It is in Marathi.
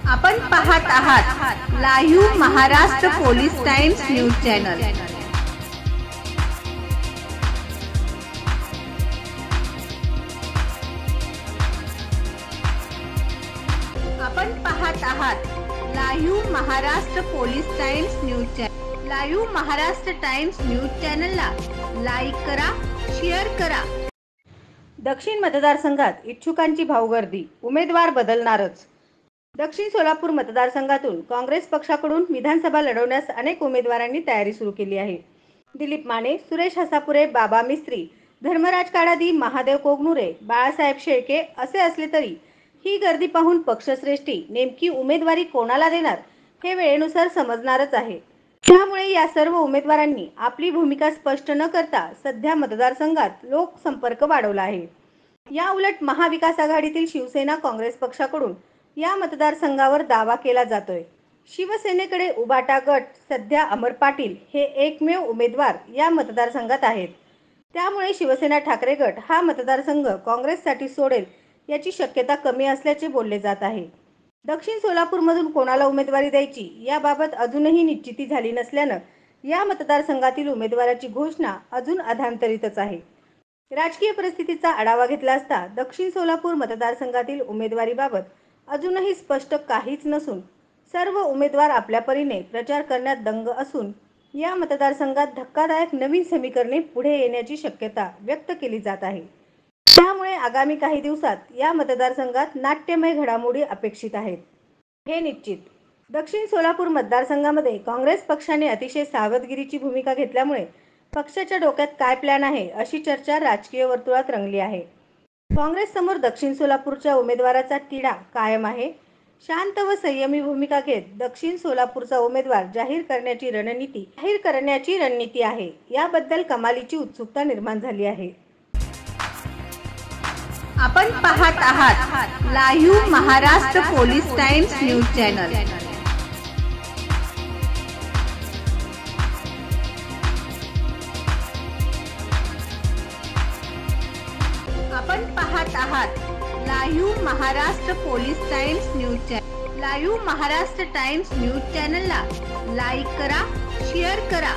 आपण पाहत आहात live Maharashtra police times news channel. आपण पाहत आहात live Maharashtra police times news channel. Live Maharashtra times news चॅनलला लाईक करा, शेअर करा। दक्षिण मतदारसंघात इच्छुकांची भाऊगर्दी, उमेदवार बदलणारच। दक्षिण सोलापूर मतदारसंघातून काँग्रेस पक्षाकडून विधानसभा लढवण्यास अनेक उमेदवारांनी तयारी सुरू केली आहे। दिलीप माने, सुरेश हसापुरे, बाबा मिस्त्री, धर्मराज काडादी, महादेव कोगनुरे, बाळासाहेब शेळके असे असले तरी ही गर्दी पाहून पक्षश्रेष्ठी नेमकी उमेदवारी कोणाला देणार हे वेळेनुसार समजणारच आहे। त्यामुळे या सर्व उमेदवारांनी आपली भूमिका स्पष्ट न करता सध्या मतदारसंघात लोकसंपर्क वाढवला आहे। या उलट महाविकास आघाडीतील शिवसेना काँग्रेस पक्षाकडून या मतदारसंघावर दावा केला जातोय। शिवसेनेकडे उबाटा गट सध्या अमर पाटील हे एकमेव उमेदवार या मतदारसंघात आहेत। त्यामुळे शिवसेना ठाकरे गट हा मतदारसंघ काँग्रेससाठी सोडेल याची शक्यता कमी असल्याचे बोलले जात आहे। दक्षिण सोलापूरमधून कोणाला उमेदवारी द्यायची याबाबत अजूनही निश्चिती झाली नसल्यानं या मतदारसंघातील उमेदवाराची घोषणा अजून अधांतरितच आहे। राजकीय परिस्थितीचा आढावा घेतला असता दक्षिण सोलापूर मतदारसंघातील उमेदवारीबाबत अजूनही स्पष्ट काहीच नसून सर्व उमेदवार आपल्या परीने प्रचार करण्यात दंग असून या मतदारसंघात धक्कादायक नवीन समीकरणे पुढे येण्याची शक्यता व्यक्त केली जात आहे। त्यामुळे आगामी काही दिवसात या मतदारसंघात नाट्यमय घडामोडी अपेक्षित आहेत हे निश्चित। दक्षिण सोलापूर मतदारसंघामध्ये काँग्रेस पक्षाने अतिशय सावधगिरीची भूमिका घेतल्यामुळे पक्षाच्या डोक्यात काय प्लॅन आहे अशी चर्चा राजकीय वर्तुळात रंगली आहे। काँग्रेस समोर दक्षिण सोलापूरच्या उमेदवाराचा तिढा कायम आहे। शांत व संयमी भूमिका घेत दक्षिण सोलापूरचा उमेदवार जाहीर करण्याची रणनीती आहे। याबद्दल कमालीची उत्सुकता निर्माण झाली आहे। आपण पाहत आहात live Maharashtra police times news channel. आपण पाहत आहात live Maharashtra police times news channel. Live Maharashtra times news चॅनलला लाईक करा, शेअर करा।